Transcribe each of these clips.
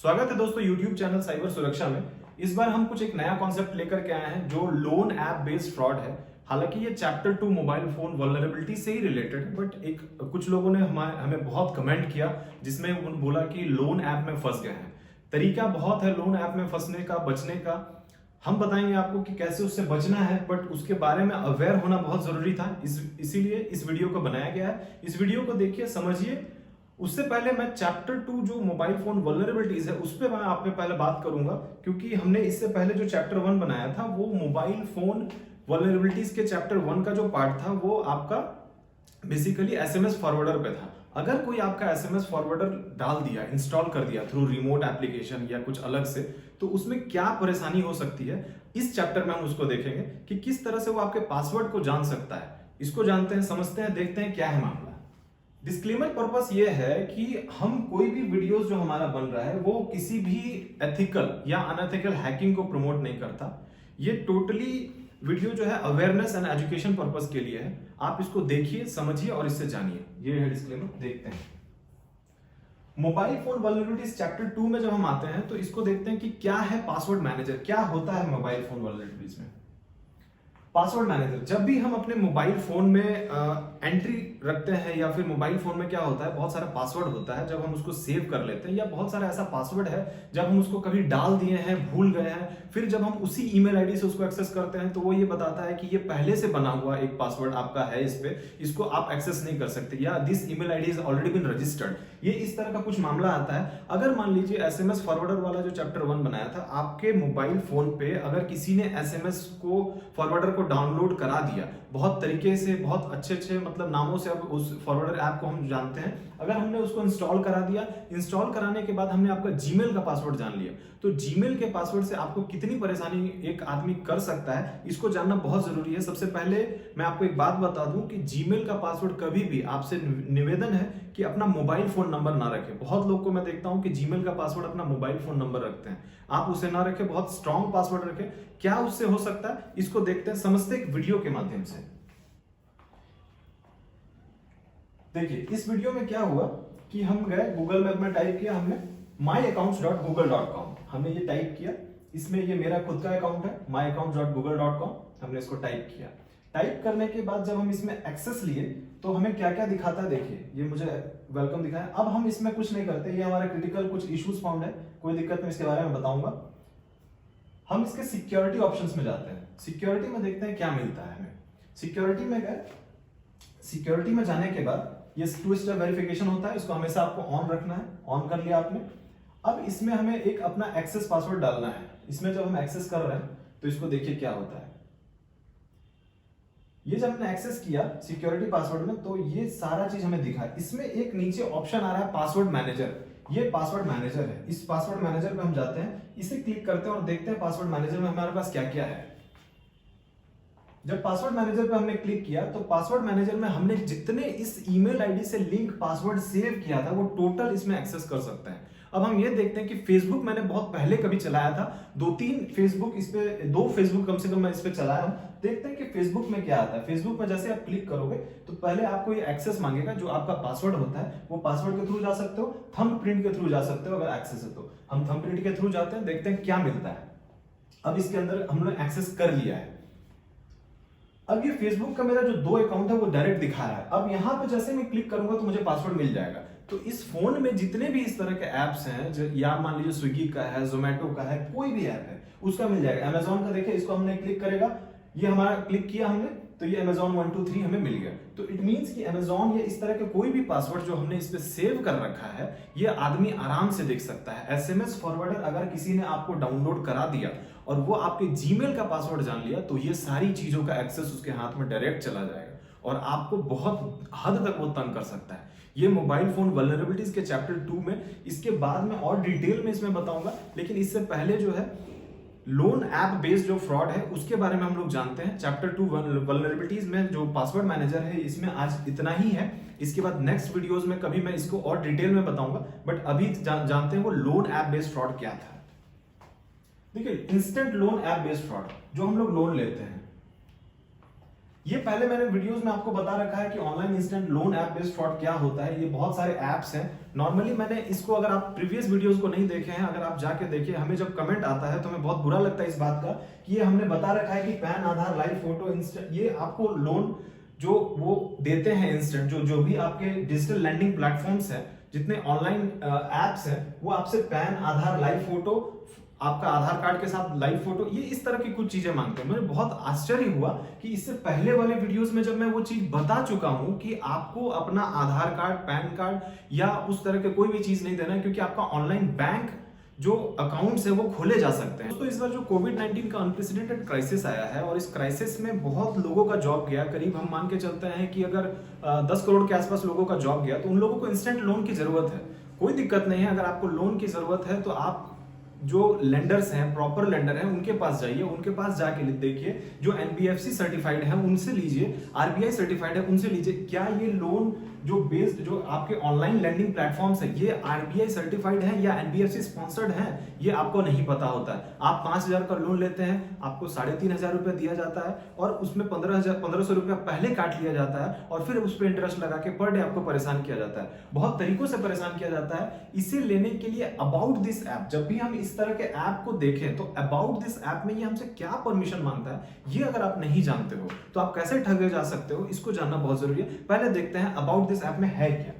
स्वागत है दोस्तों YouTube चैनल साइबर सुरक्षा में। इस बार हम कुछ एक नया कॉन्सेप्ट लेकर के आए हैं जो लोन ऐप बेस्ड फ्रॉड है। हालांकि ये चैप्टर 2 मोबाइल फोन वल्नरेबिलिटी से ही रिलेटेड है, बट एक कुछ लोगों ने हमें बहुत कमेंट किया जिसमें उन्होंने बोला कि लोन ऐप में फंस गए हैं। तरीका बहुत है लोन ऐप में फंसने का, बचने का। हम बताएंगे आपको कि कैसे उससे बचना है, बट उसके बारे में अवेयर होना बहुत जरूरी था। इसीलिए इस वीडियो को बनाया गया है। इस वीडियो को देखिए, समझिए। उससे पहले मैं चैप्टर 2 जो मोबाइल फोन वल्नरेबिलिटीज है उस पर मैं आप पे पहले बात करूंगा, क्योंकि हमने इससे पहले जो चैप्टर 1 बनाया था वो मोबाइल फोन वल्नरेबिलिटीज के चैप्टर 1 का जो पार्ट था वो आपका बेसिकली एसएमएस फॉरवर्डर पे था। अगर कोई आपका एसएमएस फॉरवर्डर डाल दिया, इंस्टॉल कर दिया थ्रू रिमोट एप्लीकेशन या कुछ अलग से, तो उसमें क्या परेशानी हो सकती है, इस चैप्टर में हम उसको देखेंगे कि किस तरह से वो आपके पासवर्ड को जान सकता है। इसको जानते हैं, समझते हैं, देखते हैं क्या है मामला। डिस्क्लेमर पर्पस ये है कि हम कोई भी वीडियोस जो हमारा बन रहा है वो किसी भी एथिकल या अनएथिकल हैकिंग को प्रमोट नहीं करता। ये टोटली वीडियो जो है अवेयरनेस एंड एजुकेशन पर्पस के लिए है। आप इसको देखिए, समझिए और इससे जानिए। ये है डिस्क्लेमर। देखते हैं मोबाइल फोन वल्नरेबिलिटीज चैप्टर 2 में जब हम आते हैं तो इसको देखते हैं कि क्या है पासवर्ड मैनेजर, क्या होता है मोबाइल फोन वल्नरेबिलिटीज में। पासवर्ड मैनेजर, जब भी हम अपने मोबाइल फोन में एंट्री रखते हैं या फिर मोबाइल फोन में क्या होता है, बहुत सारा पासवर्ड होता है। जब हम उसको सेव कर लेते हैं या बहुत सारा ऐसा पासवर्ड है जब हम उसको कभी डाल दिए हैं, भूल गए हैं, फिर जब हम उसी ईमेल आईडी से उसको एक्सेस करते हैं तो वो ये बताता है कि ये पहले से बना हुआ एक पासवर्ड आपका है, इस पे इसको आप एक्सेस नहीं कर सकते, या this email ID is already been registered. ये इस तरह का कुछ मामला आता है। अगर मान लीजिए एसएमएस फॉरवर्डर वाला जो चैप्टर 1 बनाया था, आपके मोबाइल फोन पे अगर किसी ने एसएमएस को फॉरवर्डर को डाउनलोड करा दिया, बहुत तरीके से, बहुत अच्छे मतलब नामों से, अब उस फॉरवर्डर ऐप को हम जानते हैं, अगर हमने उसको इंस्टॉल करा दिया, इंस्टॉल कराने के बाद हमने आपका जीमेल का पासवर्ड जान लिया, तो जीमेल के पासवर्ड से आपको कितनी परेशानी एक आदमी कर सकता है, इसको जानना बहुत जरूरी है। सबसे पहले मैं आपको एक बात बता दूं कि जीमेल का पासवर्ड कभी भी, आपसे निवेदन है कि अपना मोबाइल फोन नंबर ना रखें। बहुत लोग को मैं देखता हूं कि जीमेल का पासवर्ड अपना मोबाइल फोन नंबर रखते हैं। आप उसे ना रखें, बहुत स्ट्रॉन्ग पासवर्ड रखें। क्या उससे हो सकता है, इसको देखते हैं, समझते हैं एक वीडियो के माध्यम से। देखिए इस वीडियो में क्या हुआ कि हम गए गूगल मैप में, टाइप किया हमने myaccounts.google.com, हमने ये टाइप किया। इसमें ये मेरा खुद का अकाउंट है, myaccounts.google.com, हमने इसको टाइप किया। टाइप करने के बाद जब हम इसमें एक्सेस लिए तो हमें क्या क्या दिखाता है, देखिए ये मुझे वेलकम दिखाया। अब हम इसमें कुछ नहीं करते, ये हमारा क्रिटिकल कुछ इश्यूज फाउंड है, कोई दिक्कत नहीं, इसके बारे में बताऊंगा। हम इसके सिक्योरिटी ऑप्शंस में जाते हैं। सिक्योरिटी में देखते हैं क्या मिलता है हमें। सिक्योरिटी में गए, सिक्योरिटी में जाने के बाद ये 2 स्टेप वेरिफिकेशन होता है, इसको हमेशा आपको ऑन रखना है। ऑन कर लिया आपने। अब इसमें हमें एक अपना एक्सेस पासवर्ड डालना है। इसमें जब हम एक्सेस कर रहे हैं तो इसको देखिए क्या होता है। ये जब हमने एक्सेस किया सिक्योरिटी पासवर्ड में तो ये सारा चीज हमें दिखा है। इसमें एक नीचे ऑप्शन आ रहा है पासवर्ड मैनेजर, ये पासवर्ड मैनेजर है। इस पासवर्ड मैनेजर पे हम जाते हैं, इसे क्लिक करते हैं और देखते हैं पासवर्ड मैनेजर में हमारे पास क्या क्या है। जब पासवर्ड मैनेजर पे हमने क्लिक किया तो पासवर्ड मैनेजर में हमने जितने इस ईमेल आईडी से लिंक पासवर्ड सेव किया था वो टोटल इसमें एक्सेस कर सकते हैं। अब हम ये देखते हैं कि फेसबुक मैंने बहुत पहले कभी चलाया था, 2-3 फेसबुक, इस पे 2 फेसबुक कम से कम मैं इस पे चलाया हूं। देखते हैं कि फेसबुक में क्या आता है। फेसबुक में जैसे आप क्लिक करोगे तो पहले आपको ये एक्सेस मांगेगा, जो आपका पासवर्ड होता है वो पासवर्ड के थ्रू जा सकते हो, थंबप्रिंट के थ्रू जा सकते हो अगर एक्सेस है तो। हम थंबप्रिंट के थ्रू जाते हैं, देखते हैं क्या मिलता है। अब इसके अंदर हमने एक्सेस कर लिया है। अब ये फेसबुक का मेरा जो 2 अकाउंट है वो डायरेक्ट दिखा रहा है। अब यहां पे जैसे मैं क्लिक करूंगा तो मुझे पासवर्ड मिल जाएगा। तो इस फोन में जितने भी इस तरह के एप्स हैं, जो या मान लीजिए स्विगी का है, जोमेटो का है, कोई भी ऐप है उसका मिल जाएगा। अमेजोन का देखिए, इसको हमने क्लिक करेगा, ये हमारा क्लिक किया हमने तो ये अमेजोन 1 2 3 हमें मिल गया। तो इट मींस कि अमेजोन या इस तरह के कोई भी पासवर्ड जो हमने इस पे सेव कर रखा है ये आदमी आराम से देख सकता है। एसएमएस फॉरवर्डर अगर किसी ने आपको डाउनलोड करा दिया और वो आपके जीमेल का पासवर्ड जान लिया तो ये सारी चीजों का एक्सेस उसके हाथ में डायरेक्ट चला जाएगा और आपको बहुत हद तक वो तंग कर सकता है। ये मोबाइल फोन वल्नरेबिलिटीज के चैप्टर 2 में, इसके बाद में और डिटेल में इसमें बताऊंगा, लेकिन इससे पहले जो है लोन ऐप बेस्ड जो फ्रॉड है उसके बारे में हम लोग जानते हैं। चैप्टर 2 वल्नरेबिलिटीज में जो पासवर्ड मैनेजर है इसमें आज इतना ही है। इसके बाद नेक्स्ट वीडियोस में कभी मैं इसको और डिटेल में बताऊंगा, बट अभी जानते हैं वो लोन ऐप बेस्ड फ्रॉड क्या था। देखिए instant loan app based fraud, जो हम लोग लोन लेते हैं, ये पहले मैंने वीडियोस में आपको बता रखा है कि online instant loan app based fraud क्या होता है। ये बहुत सारे ऐप्स हैं। नॉर्मली मैंने इसको, अगर आप प्रीवियस वीडियोस को नहीं देखे हैं, अगर आप जाके देखिए, हमें जब कमेंट आता है तो हमें बहुत बुरा लगता है इस बात का कि ये हमने बता रखा है कि पैन, आधार, लाइव फोटो, इंस्टेंट, ये आपको लोन जो वो देते हैं इंस्टेंट, जो भी आपके डिजिटल लैंडिंग प्लेटफॉर्म्स हैं, जितने ऑनलाइन एप्स हैं, वो आपसे पैन, आधार, लाइव फोटो, आपका आधार कार्ड के साथ लाइव फोटो, ये इस तरह की कुछ चीजें मांगते हैं। मुझे बहुत आश्चर्य हुआ कि इससे पहले वाले वीडियोस में जब मैं वो चीज बता चुका हूं कि आपको अपना आधार कार्ड, पैन कार्ड या उस तरह के कोई भी चीज नहीं देना है, क्योंकि आपका ऑनलाइन बैंक जो अकाउंट्स है वो खोले जा सकते हैं। तो इस बार जो कोविड-19 का अनप्रेसिडेंटेड क्राइसिस आया है और इस क्राइसिस में बहुत लोगों का जॉब गया, करीब हम मान के चलते हैं कि अगर 10 करोड़ के आसपास लोगों का जॉब गया, तो उन लोगों को इंस्टेंट लोन की जरूरत है। कोई दिक्कत नहीं है, अगर आपको लोन की जरूरत है तो आप जो लेंडर्स हैं, प्रॉपर लेंडर हैं, उनके पास जाइए, उनके पास जाके देखिए, जो एनबीएफसी सर्टिफाइड है उनसे लीजिए, आरबीआई सर्टिफाइड है उनसे लीजिए। क्या ये लोन जो बेस्ड, जो आपके ऑनलाइन लैंडिंग प्लेटफॉर्म्स है, ये आरबीआई सर्टिफाइड है या एनबीएफसी स्पॉन्सर्ड है, ये आपको नहीं पता होता है। आप 5,000 का लोन लेते हैं, आपको 3,500 रुपया दिया जाता है और उसमें 1500 रुपया पहले काट लिया जाता है और फिर उस पर इंटरेस्ट लगा के पर डे आपको परेशान किया जाता है। बहुत तरीकों से परेशान किया जाता है। इसे लेने के लिए अबाउट दिस ऐप, जब भी हम इस तरह के ऐप को देखें तो अबाउट दिस ऐप में ये हमसे क्या परमिशन मांगता है, ये अगर आप नहीं जानते हो तो आप कैसे ठगे जा सकते हो, इसको जानना बहुत जरूरी है। पहले देखते हैं अबाउट दिस ऐप में है क्या।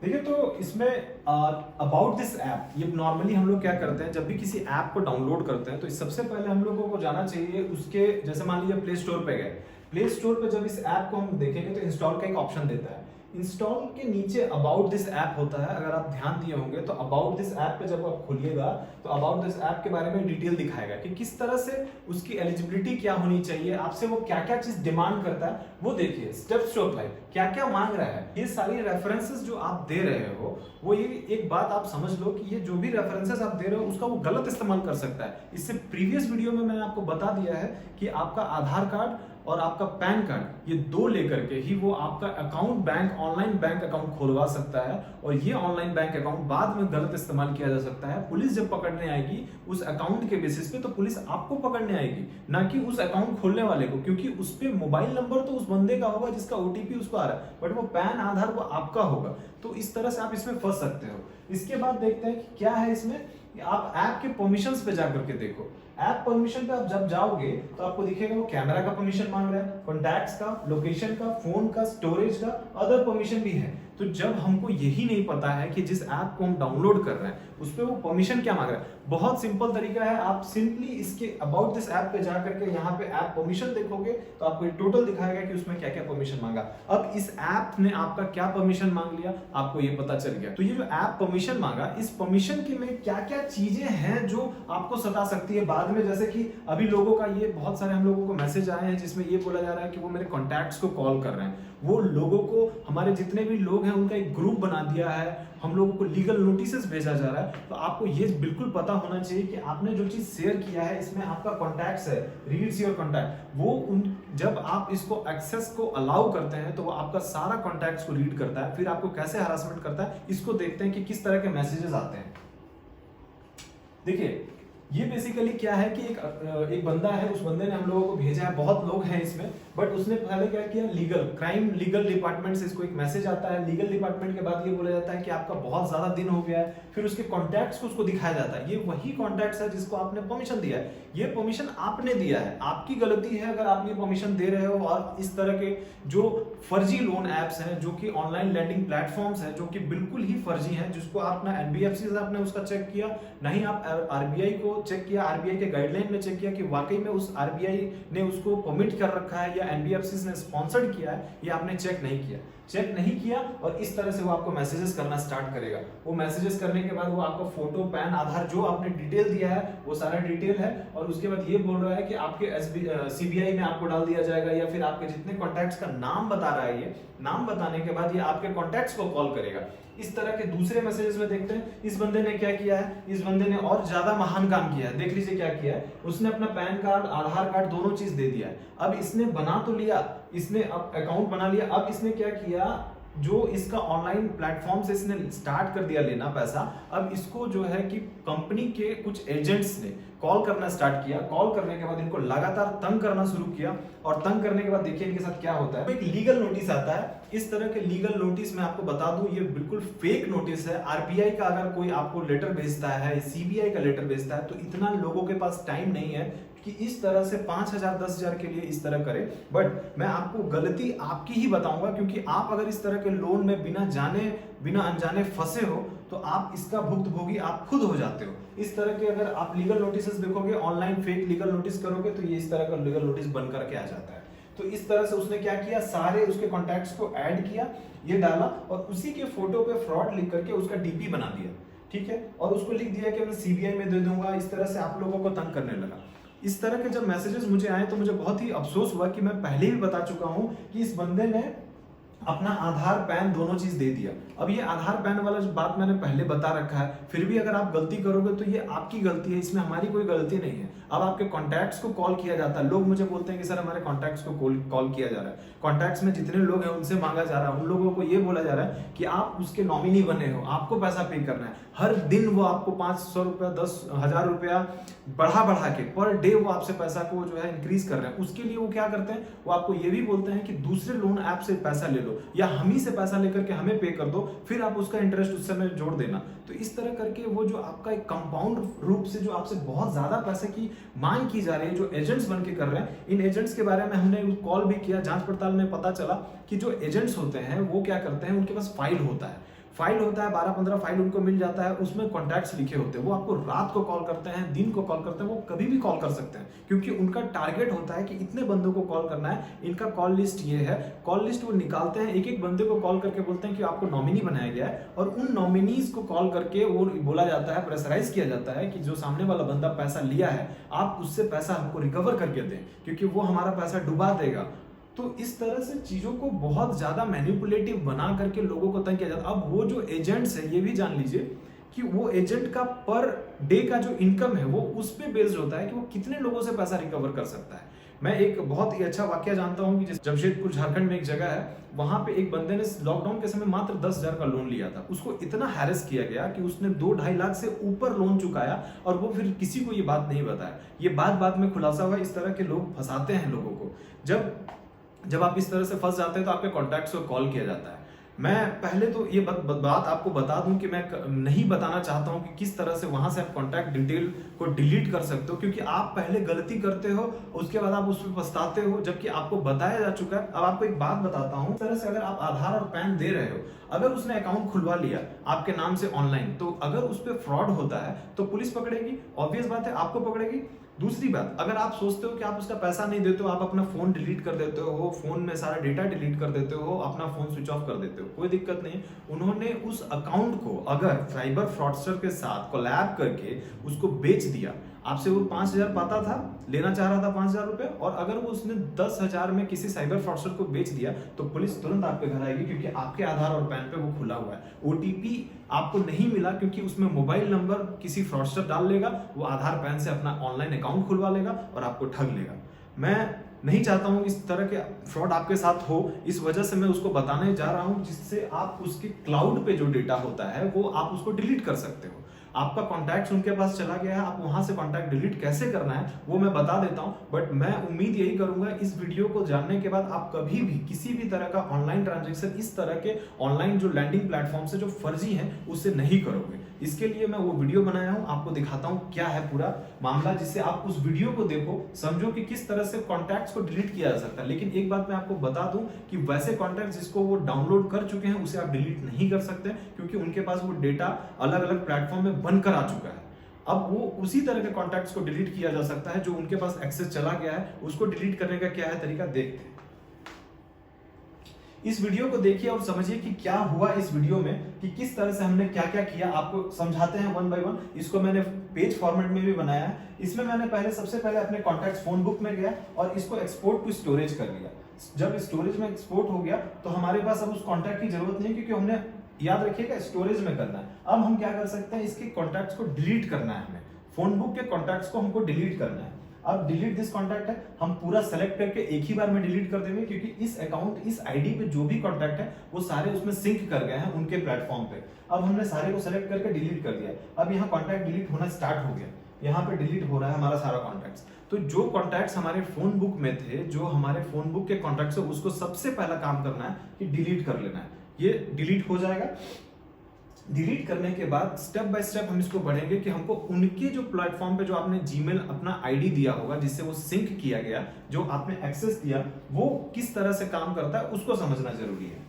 देखिए, तो इसमें अबाउट दिस ऐप, ये नॉर्मली हम लोग क्या करते हैं, जब भी किसी ऐप को डाउनलोड करते हैं तो सबसे पहले हम लोगों को जाना चाहिए उसके, जैसे मान लीजिए प्ले स्टोर पे गए, प्ले स्टोर पे जब इस ऐप को हम देखेंगे तो इंस्टॉल का एक ऑप्शन देता है। इंस्टॉल के नीचे अबाउट दिस ऐप होता है। अगर आप ध्यान दिए होंगे तो अबाउट दिस ऐप पे जब आप खोलिएगा तो अबाउट दिस ऐप के बारे में डिटेल दिखाएगा कि किस तरह से उसकी एलिजिबिलिटी क्या होनी चाहिए, आपसे वो क्या क्या चीज डिमांड करता है, वो देखिए, स्टेप्स टू अप्लाई, क्या क्या मांग रहा है। ये सारी रेफरेंसेस जो आप दे रहे हो, वो ये एक बात आप समझ लो कि ये जो भी रेफरेंसेस आप दे रहे हो उसका वो गलत इस्तेमाल कर सकता है। इससे प्रीवियस वीडियो में मैंने आपको बता दिया है कि आपका आधार कार्ड और आपका पैन कार्ड, ये दो लेकर के ही वो आपका account, bank, online bank account खुलवा सकता है और ये ऑनलाइन बैंक अकाउंट बाद में गलत इस्तेमाल किया जा सकता है। पुलिस जब पकड़ने आएगी उस अकाउंट के बेसिस पे, तो पुलिस आपको पकड़ने आएगी, ना कि उस अकाउंट खोलने वाले को, क्योंकि उस पे मोबाइल नंबर तो उस बंदे का होगा जिसका ओटीपी उसको आ रहा है, बट वो पैन, आधार वो आपका होगा। तो इस तरह से आप इसमें फंस सकते हो। इसके बाद देखते हैं कि क्या है इसमें। आप ऐप के परमिशंस पे जाकर के देखो। ऐप परमिशन पे आप जब जाओगे तो आपको दिखेगा वो कैमरा का परमिशन मांग रहा है, कॉन्टैक्ट्स का, लोकेशन का, फोन का, स्टोरेज का, अदर परमिशन भी है। तो जब हमको यही नहीं पता है कि जिस ऐप को हम डाउनलोड कर रहे हैं उस पे वो परमिशन क्या मांग रहा है, बहुत सिंपल तरीका है। आप सिंपली इसके अबाउट दिस ऐप पे जाकर के यहाँ पे ऐप परमिशन देखोगे तो आपको टोटल दिखाएगा कि उसमें क्या क्या परमिशन मांगा। अब इस ऐप ने आपका क्या परमिशन मांग लिया, आपको ये पता चल गया। तो ये जो ऐप परमिशन मांगा, इस परमिशन के में क्या क्या चीजें हैं जो आपको सता सकती है बाद में। जैसे कि अभी लोगों का ये, बहुत सारे हम लोगों को मैसेज आए हैं जिसमें ये बोला जा रहा है कि वो मेरे कॉन्टैक्ट्स को कॉल कर रहे हैं। वो लोगों को, हमारे जितने भी लोग हैं उनका एक ग्रुप बना दिया है, हम लोगों को लीगल नोटिसेस भेजा जा रहा है। तो आपको ये बिल्कुल पता होना चाहिए कि आपने जो चीज शेयर किया है इसमें आपका कॉन्टैक्ट्स है, रीड्स योर कॉन्टैक्ट, वो जब आप इसको एक्सेस को अलाउ करते हैं तो वो आपका सारा कॉन्टैक्ट्स को रीड करता है। फिर आपको कैसे हरासमेंट करता है, इसको देखते हैं कि किस तरह के मैसेजेस आते हैं। देखिए, ये बेसिकली क्या है कि एक बंदा है, उस बंदे ने हम लोगों को भेजा है, बहुत लोग हैं इसमें, बट उसने पहले क्या किया, लीगल डिपार्टमेंट से इसको एक मैसेज आता है। लीगल डिपार्टमेंट के बाद ये बोला जाता है कि आपका बहुत ज्यादा दिन हो गया है, फिर उसके कॉन्टैक्ट्स को उसको दिखाया जाता है। ये वही कॉन्टैक्ट्स है जिसको आपने परमिशन दिया है, ये परमिशन आपने दिया है, आपकी गलती है अगर आप ये परमिशन दे रहे हो। और इस तरह के जो फर्जी लोन एप्स हैं, जो कि ऑनलाइन लैंडिंग प्लेटफॉर्म्स हैं, जो कि बिल्कुल ही फर्जी हैं, जिसको आप ना एनबीएफसी से आपने उसका चेक किया, ना ही आप आरबीआई को चेक किया, आरबीआई के गाइडलाइन में चेक किया कि वाकई में उस आरबीआई ने उसको परमिट कर रखा है या एनबीएफसी ने स्पॉन्सर्ड किया है, ये आपने चेक नहीं किया और इस तरह से वो आपको मैसेजेस करना स्टार्ट करेगा। वो मैसेजेस करने के बाद वो आपका फोटो, पैन, आधार, जो आपने डिटेल दिया है वो सारा डिटेल है, और उसके बाद ये बोल रहा है कि आपके सीबीआई में आपको डाल दिया जाएगा, या फिर आपके जितने कॉन्टैक्ट्स का नाम बता रहा है, ये नाम बताने के बाद ये आपके कॉन्टैक्ट्स को कॉल करेगा। इस तरह के दूसरे मैसेजेस में देखते हैं इस बंदे ने क्या किया है। इस बंदे ने और ज्यादा महान काम किया है। देख लीजिए क्या किया है, उसने अपना पैन कार्ड, आधार कार्ड दोनों चीज दे दिया है। अब इसने बना तो लिया, इसने अब अकाउंट बना लिया, अब इसने क्या किया, जो इसका ऑनलाइन प्लेटफॉर्म से इसने स्टार्ट कर दिया लेना पैसा, अब इसको जो है कि कंपनी के कुछ एजेंट्स ने कॉल करना स्टार्ट किया। कॉल करने के बाद इनको लगातार तंग करना शुरू किया, और तंग करने के बाद देखिए इनके साथ क्या होता है। एक लीगल नोटिस आता है। इस तरह के लीगल नोटिस मैं आपको बता दूं, ये बिल्कुल फेक नोटिस है। आरबीआई का अगर कोई आपको लेटर भेजता है, सीबीआई का लेटर भेजता है, तो इतना लोगों के पास टाइम नहीं है कि इस तरह से 5,000 10,000 के लिए इस तरह करे। बट मैं आपको गलती आपकी ही बताऊंगा, क्योंकि आप अगर इस तरह के लोन में बिना जाने बिना अनजाने फंसे हो तो आप इसका भुक्तभोगी आप खुद हो जाते हो। इस तरह के अगर आप लीगल नोटिस देखोगे, ऑनलाइन फेक लीगल नोटिस करोगे, तो ये इस तरह का लीगल नोटिस बन करके आ जाता है। तो इस तरह से उसने क्या किया, सारे उसके कॉन्टैक्ट्स को ऐड किया, ये डाला, और उसी के फोटो पे फ्रॉड लिख करके उसका डीपी बना दिया, ठीक है, और उसको लिख दिया कि मैं सीबीआई में दे दूंगा। इस तरह से आप लोगों को तंग करने लगा। इस तरह के जब मैसेजेस मुझे आए तो मुझे बहुत ही अफसोस हुआ कि मैं पहले भी बता चुका हूं कि इस बंदे ने अपना आधार पैन दोनों चीज दे दिया। अब ये आधार पैन वाला जो बात मैंने पहले बता रखा है, फिर भी अगर आप गलती करोगे तो ये आपकी गलती है, इसमें हमारी कोई गलती नहीं है। अब आपके कॉन्टैक्ट्स को कॉल किया जाता है, लोग मुझे बोलते हैं कि सर हमारे कॉन्टैक्ट्स को कॉल किया जा रहा है, कॉन्टैक्ट्स में जितने लोग हैं उनसे मांगा जा रहा है, उन लोगों को ये बोला जा रहा है कि आप उसके नॉमिनी बने हो, आपको पैसा पे करना है। हर दिन वो आपको 500 रुपया 10,000 रुपया बढ़ा के पर डे वो आपसे पैसा को जो है इंक्रीज कर रहे हैं। उसके लिए वो क्या करते हैं, वो आपको ये भी बोलते हैं कि दूसरे लोन ऐप से पैसा ले लो, या हम ही से पैसा लेकर के हमें पे कर दो, फिर आप उसका इंटरेस्ट उस समय जोड़ देना। तो इस तरह करके वो जो आपका एक कंपाउंड रूप से जो आपसे बहुत ज्यादा पैसे की मांग की जा रही है, जो एजेंट्स बन के कर रहे हैं, इन एजेंट्स के बारे में हमने कॉल भी किया, जांच पड़ताल में पता चला कि जो एजेंट्स होते हैं वो क्या करते हैं, उनके पास फाइल होता है, 12-15 फाइल उनको मिल जाता है, उसमें कॉन्टैक्ट्स लिखे होते हैं। वो आपको रात को कॉल करते हैं, दिन को कॉल करते हैं, वो कभी भी कॉल कर सकते हैं, क्योंकि उनका टारगेट होता है कि इतने बंदों को कॉल करना है, इनका कॉल लिस्ट ये है। कॉल लिस्ट वो निकालते हैं, एक एक बंदे को कॉल करके बोलते हैं कि आपको नॉमिनी बनाया गया है, और उन नॉमिनीज को कॉल करके वो बोला जाता है, प्रेशराइज किया जाता है कि जो सामने वाला बंदा पैसा लिया है, आप उससे पैसा हमको रिकवर करके दें, क्योंकि वो हमारा पैसा डुबा देगा। तो इस तरह से चीजों को बहुत ज्यादा मैनिपुलेटिव बना करके लोगों को तंग किया जाता है। अब वो जो एजेंट्स है, ये भी जान लीजिए कि वो एजेंट का पर डे का जो इनकम है वो उस पे बेस्ड होता है कि वो कितने लोगों से पैसा रिकवर कर सकता है। मैं एक बहुत ही अच्छा वाक्य जानता हूं कि जमशेदपुर झारखंड में एक जगह है, वहां पे एक बंदे ने लॉकडाउन के समय मात्र 10,000 का लोन लिया था। उसको इतना हैरेस किया गया कि उसने 2-2.5 लाख से ऊपर लोन चुकाया, और वो फिर किसी को ये बात नहीं बताया। ये बात में खुलासा हुआ। इस तरह के लोग फंसाते हैं लोगों को। जब आप इस तरह से फंस जाते हैं तो आपके कॉन्टैक्ट्स को कॉल किया जाता है। मैं पहले तो ये बात आपको बता दूं कि मैं नहीं बताना चाहता हूं कि किस तरह से वहां से आप कॉन्टैक्ट डिटेल को डिलीट कर सकते हो, क्योंकि आप पहले गलती करते हो, उसके बाद आप उस पर पछताते हो, जबकि आपको बताया जा चुका है। अब आपको एक बात बताता हूं, इस तरह से अगर आप आधार और पैन दे रहे हो, अगर उसने अकाउंट खुलवा लिया आपके नाम से ऑनलाइन, तो अगर उस पर फ्रॉड होता है तो पुलिस पकड़ेगी, ऑब्वियस बात है, आपको पकड़ेगी। दूसरी बात, अगर आप सोचते हो कि आप उसका पैसा नहीं देते हो, आप अपना फोन डिलीट कर देते हो, फोन में सारा डेटा डिलीट कर देते हो, अपना फोन स्विच ऑफ कर देते हो, कोई दिक्कत नहीं। उन्होंने उस अकाउंट को अगर साइबर फ्रॉडस्टर के साथ कोलैब करके उसको बेच दिया, आपसे वो 5,000 पाता था, लेना चाह रहा था 5,000 रुपए, और अगर वो उसने 10,000 में किसी साइबर फ्रॉडस्टर को बेच दिया, तो पुलिस तुरंत आपके घर आएगी, क्योंकि आपके आधार और पैन पे वो खुला हुआ है। ओटीपी आपको नहीं मिला, क्योंकि उसमें मोबाइल नंबर किसी फ्रॉडस्टर डाल लेगा, वो आधार पैन से अपना ऑनलाइन अकाउंट खुलवा लेगा और आपको ठग लेगा। मैं नहीं चाहता हूं इस तरह के फ्रॉड आपके साथ हो, इस वजह से मैं उसको बताने जा रहा हूं, जिससे आप उसके क्लाउड पे जो डेटा होता है वो आप उसको डिलीट कर सकते हो। आपका कॉन्टैक्ट उनके पास चला गया है, आप वहां से कॉन्टैक्ट डिलीट कैसे करना है वो मैं बता देता हूं। बट मैं उम्मीद यही करूंगा, इस वीडियो को जानने के बाद आप कभी भी किसी भी तरह का ऑनलाइन ट्रांजैक्शन, इस तरह के ऑनलाइन जो लैंडिंग प्लेटफॉर्म से जो फर्जी है उससे नहीं करोगे। इसके लिए मैं वो वीडियो बनाया हूं, आपको दिखाता हूं क्या है पूरा मामला, जिससे आप उस वीडियो को देखो, समझो कि किस तरह से कॉन्टैक्ट्स को डिलीट किया जा सकता है। लेकिन एक बात मैं आपको बता दूं कि वैसे कॉन्टैक्ट्स जिसको वो डाउनलोड कर चुके हैं उसे आप डिलीट नहीं कर सकते, क्योंकि उनके पास वो डेटा अलग अलग प्लेटफॉर्म में बनकर आ चुका है। अब वो उसी तरह के कॉन्टैक्ट्स को डिलीट किया जा सकता है जो उनके पास एक्सेस चला गया है। उसको डिलीट करने का क्या है तरीका, देखते हैं। इस वीडियो को देखिए और समझिए कि क्या हुआ इस वीडियो में, कि किस तरह से हमने क्या क्या किया, आपको समझाते हैं वन बाय वन। इसको मैंने पेज फॉर्मेट में भी बनाया है। इसमें मैंने सबसे पहले अपने कॉन्टैक्ट्स फोन बुक में गया और इसको एक्सपोर्ट टू स्टोरेज कर लिया। जब स्टोरेज में एक्सपोर्ट हो गया तो हमारे पास अब उस कॉन्टैक्ट की जरूरत नहीं, क्योंकि हमने, याद रखिएगा, स्टोरेज में करना है। अब हम क्या कर सकते हैं, इसके कॉन्टैक्ट्स को डिलीट करना है, हमें फोन बुक के कॉन्टैक्ट्स को हमको डिलीट करना है। अब डिलीट दिस कॉन्टैक्ट है, हम पूरा सेलेक्ट करके एक ही बार में डिलीट कर देंगे, क्योंकि इस अकाउंट, इस आईडी पे जो भी कॉन्टैक्ट है वो सारे उसमें सिंक कर गए हैं उनके प्लेटफॉर्म पे। अब हमने सारे को सेलेक्ट करके डिलीट कर दिया। अब यहाँ कॉन्टैक्ट डिलीट होना स्टार्ट हो गया, यहाँ पे डिलीट हो रहा है हमारा सारा कॉन्टैक्ट्स। तो जो कॉन्टैक्ट्स हमारे फोन बुक में थे, जो हमारे फोन बुक के कॉन्टैक्ट्स है, उसको सबसे पहला काम करना है कि डिलीट कर लेना है। ये डिलीट हो जाएगा। डिलीट करने के बाद स्टेप बाय स्टेप हम इसको बढ़ेंगे कि हमको उनके जो प्लेटफॉर्म पे जो आपने जीमेल अपना आईडी दिया होगा, जिससे वो सिंक किया गया, जो आपने एक्सेस दिया, वो किस तरह से काम करता है उसको समझना जरूरी है।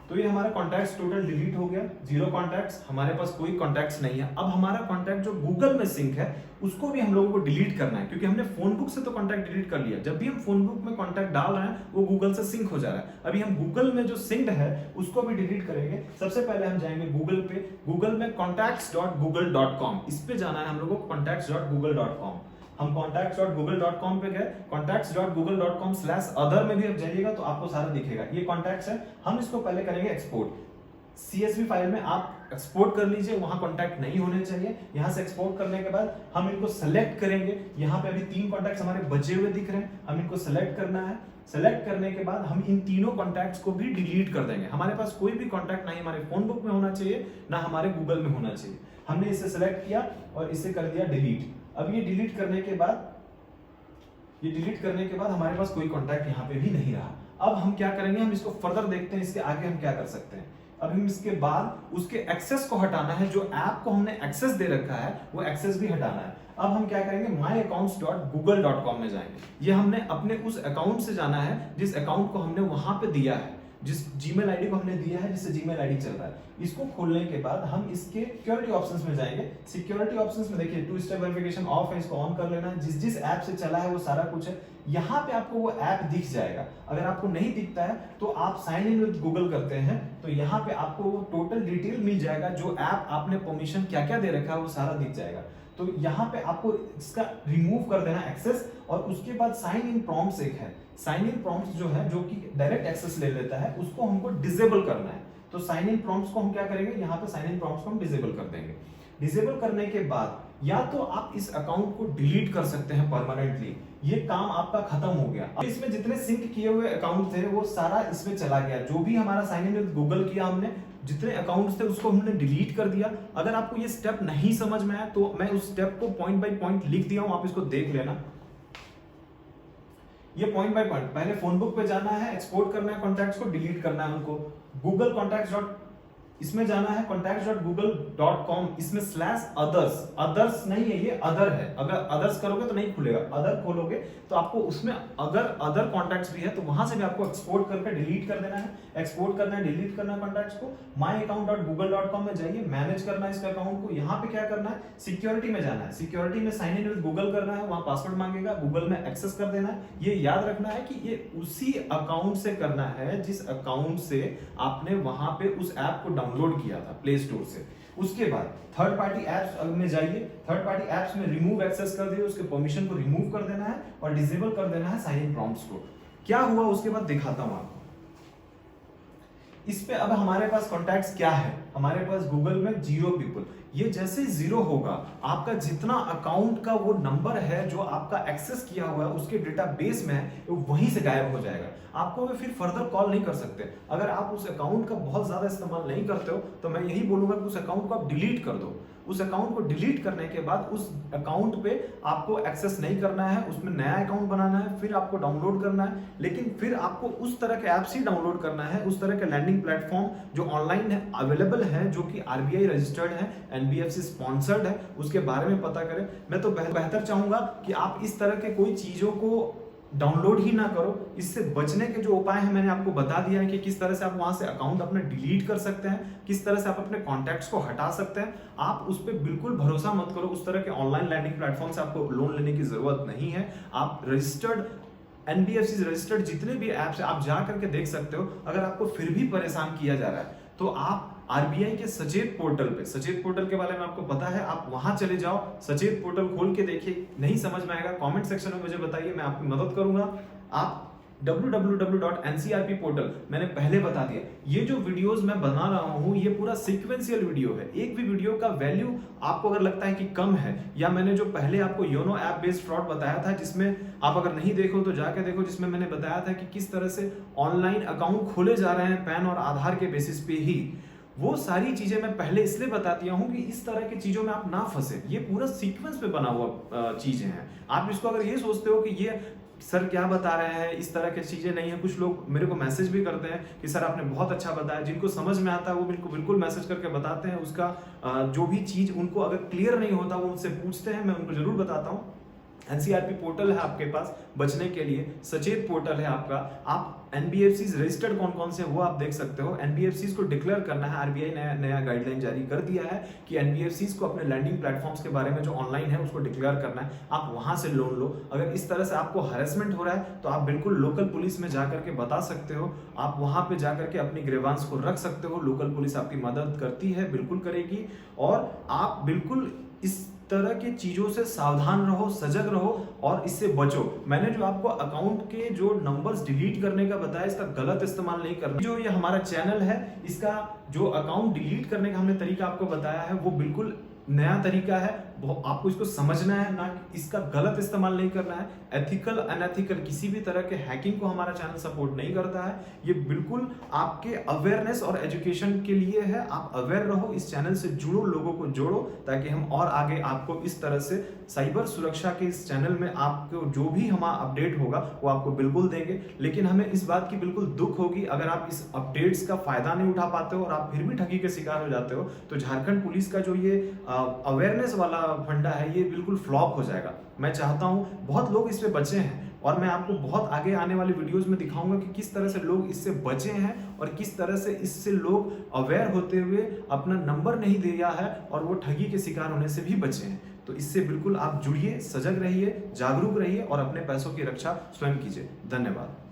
तो ये हमारा कॉन्टैक्ट्स टोटल डिलीट हो गया, 0 कॉन्टैक्ट्स, हमारे पास कोई कॉन्टैक्ट्स नहीं है। अब हमारा कॉन्टैक्ट जो गूगल में सिंक है उसको भी हम लोगों को डिलीट करना है, क्योंकि हमने फोन बुक से तो कॉन्टैक्ट डिलीट कर लिया। जब भी हम फोन बुक में कॉन्टैक्ट डाल रहे हैं वो गूगल से सिंक हो जा रहा है। अभी हम गूगल में जो सिंक्ड है उसको भी डिलीट करेंगे। सबसे पहले हम जाएंगे गूगल पे, गूगल में contacts.google.com, इस पे जाना है हम लोगों को, contacts.google.com। हम contacts.google.com पे गए, contacts.google.com/other में भी अब जाइएगा तो आपको सारा दिखेगा। ये कॉन्टैक्ट्स है, हम इसको पहले करेंगे एक्सपोर्ट। CSV फाइल में आप एक्सपोर्ट कर लीजिए, वहां कॉन्टैक्ट नहीं होने चाहिए। यहां से एक्सपोर्ट करने के बाद हम इनको सेलेक्ट करेंगे। यहाँ पे अभी 3 कॉन्टैक्ट्स हमारे बचे हुए दिख रहे हैं, हम इनको सेलेक्ट करना है। सेलेक्ट करने के बाद हम इन तीनों कॉन्टैक्ट्स को भी डिलीट कर देंगे। हमारे पास कोई भी कॉन्टैक्ट नहीं हमारे फोन बुक में होना चाहिए, ना हमारे गूगल में होना चाहिए। हमने इसे सेलेक्ट किया और इसे कर दिया डिलीट। अब ये डिलीट करने के बाद हमारे पास कोई कॉन्टैक्ट यहाँ पे भी नहीं रहा। अब हम क्या करेंगे, हम इसको फर्दर देखते हैं, इसके आगे हम क्या कर सकते हैं। अब हम इसके बाद उसके एक्सेस को हटाना है, जो ऐप को हमने एक्सेस दे रखा है वो एक्सेस भी हटाना है। अब हम क्या करेंगे, myaccounts.google.com में जाएंगे। ये हमने अपने उस अकाउंट से जाना है जिस अकाउंट को हमने वहां पे दिया है, जिस जीमेल आईडी को हमने दिया है, जिससे जीमेल आईडी चल रहा है। इसको खोलने के बाद हम इसके सिक्योरिटी ऑप्शंस में जाएंगे। सिक्योरिटी ऑप्शंस में देखिए 2 स्टेप वेरिफिकेशन ऑफ है, इसको ऑन कर लेना है। जिस ऐप से चला है वो सारा कुछ है। यहाँ पे आपको वो ऐप दिख जाएगा। अगर आपको नहीं दिखता है तो आप साइन इन विद गूगल करते हैं, तो यहाँ पे आपको वो टोटल डिटेल मिल जाएगा। जो ऐप आपने परमिशन क्या क्या दे रखा है वो सारा दिख जाएगा। तो यहाँ पे आपको इसका रिमूव कर देना एक्सेस, और उसके बाद साइन इन प्रॉम्प्ट्स एक है। साइन इन प्रॉम्प्ट्स जो है, जो कि डायरेक्ट एक्सेस ले लेता है, उसको हमको डिसेबल करना है। तो साइन इन प्रॉम्प्ट्स को हम क्या करेंगे, यहाँ पे साइन इन प्रॉम्प्ट्स को हम डिसेबल कर देंगे। डिसेबल करने के बाद या तो आप इस अकाउंट को डिलीट कर सकते हैं परमानेंटली, ये काम आपका खत्म हो गया। अब इसमें जितने सिंक किए हुए अकाउंट थे वो सारा इसमें चला गया। जो भी हमारा साइन इन विद गूगल किया हमने, जितने अकाउंट्स थे उसको हमने डिलीट कर दिया। अगर आपको ये स्टेप नहीं समझ में आया तो मैं उस स्टेप को पॉइंट बाय पॉइंट लिख दिया हूं, आप इसको देख लेना। ये पॉइंट बाय पॉइंट, पहले फोन बुक पे जाना है, एक्सपोर्ट करना है, कॉन्टैक्ट्स को डिलीट करना है उनको। गूगल कॉन्टैक्ट्स इसमें जाना है contacts.google.com, इसमें /others, अदर्स नहीं है, ये अदर है। अगर अदर्स करोगे तो नहीं खुलेगा, अदर खोलोगे तो आपको उसमें अगर अदर कॉन्टैक्ट्स भी है तो वहां से भी आपको एक्सपोर्ट करके डिलीट कर देना है। एक्सपोर्ट करना है, डिलीट करना है कॉन्टैक्ट्स को। myaccount.google.com में जाइए, मैनेज करना है इसके अकाउंट को। यहाँ पे क्या करना है, सिक्योरिटी में जाना है। सिक्योरिटी में साइन इन विद गूगल करना है, वहां पासवर्ड मांगेगा, गूगल में एक्सेस कर देना है। ये याद रखना है कि ये उसी अकाउंट से करना है जिस अकाउंट से आपने वहां पे उस ऐप को डाउनलोड किया था प्ले स्टोर से। उसके बाद थर्ड पार्टी एप्स में जाइए, थर्ड पार्टी एप्स में रिमूव एक्सेस कर दिए, उसके परमिशन को रिमूव कर देना है और डिसेबल कर देना है साइन इन प्रॉम्प्ट्स को। क्या हुआ उसके बाद दिखाता हूं आपको। इस पे अब हमारे पास कॉन्टैक्ट्स क्या है, हमारे पास गूगल में 0 पीपल। ये जैसे 0 होगा, आपका जितना अकाउंट का वो नंबर है जो आपका एक्सेस किया हुआ है उसके डेटाबेस में है, वो वहीं से गायब हो जाएगा। आपको वे फिर फर्दर कॉल नहीं कर सकते। अगर आप उस अकाउंट का बहुत ज्यादा इस्तेमाल नहीं करते हो तो मैं यही बोलूंगा कि उस अकाउंट को आप डिलीट कर दो। उस अकाउंट को डिलीट करने के बाद उस अकाउंट पे आपको एक्सेस नहीं करना है, उसमें नया अकाउंट बनाना है, फिर आपको डाउनलोड करना है। लेकिन फिर आपको उस तरह के ऐप्स ही डाउनलोड करना है, उस तरह के लैंडिंग प्लेटफॉर्म जो ऑनलाइन है, अवेलेबल है, जो कि RBI रजिस्टर्ड है, NBFC स्पॉन्सर्ड है, उसके बारे में पता करें। मैं तो बेहतर चाहूंगा कि आप इस तरह के कोई चीजों को डाउनलोड ही ना करो। इससे बचने के जो उपाय हैं मैंने आपको बता दिया है कि किस तरह से आप वहां से अकाउंट अपने डिलीट कर सकते हैं, किस तरह से आप अपने कॉन्टैक्ट्स को हटा सकते हैं। आप उस पर बिल्कुल भरोसा मत करो। उस तरह के ऑनलाइन लैंडिंग प्लेटफॉर्म से आपको लोन लेने की जरूरत नहीं है। आप रजिस्टर्ड NBFC रजिस्टर्ड जितने भी ऐप्स है आप जा करके देख सकते हो। अगर आपको फिर भी परेशान किया जा रहा है तो आप RBI के सचेत पोर्टल पे, सचेत पोर्टल के बारे में आपको पता है, आप वहां चले जाओ, सचेत पोर्टल खोल के देखिए। नहीं समझ में आएगा कमेंट सेक्शन में मुझे बताइए, मैं आपकी मदद करूंगा। आप www.ncrp पोर्टल मैंने पहले बता दिया। ये जो वीडियोस मैं बना रहा हूं ये पूरा सीक्वेंशियल वीडियो है। एक भी वीडियो का वैल्यू आपको अगर लगता है कि कम है, या मैंने जो पहले आपको योनो ऐप बेस्ड फ्रॉड बताया था, जिसमें आप अगर नहीं देखो तो जाके देखो, जिसमें मैंने बताया था कि किस तरह से ऑनलाइन अकाउंट खोले जा रहे हैं पैन और आधार के बेसिस पे ही, वो सारी चीजें मैं पहले इसलिए बता दिया हूं कि इस तरह की चीजों में आप ना फंसे। ये पूरा सीक्वेंस पे बना हुआ चीजें हैं। आप इसको अगर ये सोचते हो कि ये सर क्या बता रहे हैं, इस तरह की चीजें नहीं है। कुछ लोग मेरे को मैसेज भी करते हैं कि सर आपने बहुत अच्छा बताया। जिनको समझ में आता है वो बिल्कुल मैसेज करके बताते हैं। उसका जो भी चीज उनको अगर क्लियर नहीं होता वो मुझसे पूछते हैं, मैं उनको जरूर बताता हूँ। एनसीआरपी पोर्टल है आपके पास बचने के लिए, सचेत पोर्टल है आपका। आप एनबीएफसीज रजिस्टर्ड कौन कौन से वो आप देख सकते हो। एनबीएफसीज को डिक्लेयर करना है, आरबीआई नया गाइडलाइन जारी कर दिया है कि एनबीएफसीज को अपने लैंडिंग प्लेटफॉर्म्स के बारे में जो ऑनलाइन है उसको डिक्लेयर करना है। आप वहां से लोन लो। अगर इस तरह से आपको हैरेसमेंट हो रहा है तो आप बिल्कुल लोकल पुलिस में जाकर के बता सकते हो। आप वहां पे जाकर के अपनी ग्रीवांस को रख सकते हो। लोकल पुलिस आपकी मदद करती है, बिल्कुल करेगी। और आप बिल्कुल इस तरह की चीजों से सावधान रहो, सजग रहो और इससे बचो। मैंने जो आपको अकाउंट के जो नंबर्स डिलीट करने का बताया, इसका गलत इस्तेमाल नहीं करना। जो ये हमारा चैनल है, इसका जो अकाउंट डिलीट करने का हमने तरीका आपको बताया है वो बिल्कुल नया तरीका है। आपको इसको समझना है, ना इसका गलत इस्तेमाल नहीं करना है। एथिकल अनएथिकल किसी भी तरह के हैकिंग को हमारा चैनल सपोर्ट नहीं करता है। ये बिल्कुल आपके अवेयरनेस और एजुकेशन के लिए है। आप अवेयर रहो, इस चैनल से जुड़ो, लोगों को जोड़ो, ताकि हम और आगे आपको इस तरह से साइबर सुरक्षा के इस चैनल में आपको जो भी हमारा अपडेट होगा वो आपको बिल्कुल देंगे। लेकिन हमें इस बात की बिल्कुल दुख होगी अगर आप इस अपडेट्स का फायदा नहीं उठा पाते हो और आप फिर भी ठगी के शिकार हो जाते हो, तो झारखंड पुलिस का जो ये अवेयरनेस वाला फंडा है ये बिल्कुल फ्लॉप हो जाएगा। मैं चाहता हूं बहुत लोग इससे बचे हैं और मैं आपको बहुत आगे आने वाली वीडियोस में दिखाऊंगा कि किस तरह से लोग इससे बचे हैं और किस तरह से इससे लोग अवेयर होते हुए अपना नंबर नहीं दिया है और वो ठगी के शिकार होने से भी बचे हैं। तो इससे बिल्कुल आप जुड़िए, सजग रहिए, जागरूक रहिए और अपने पैसों की रक्षा स्वयं कीजिए। धन्यवाद।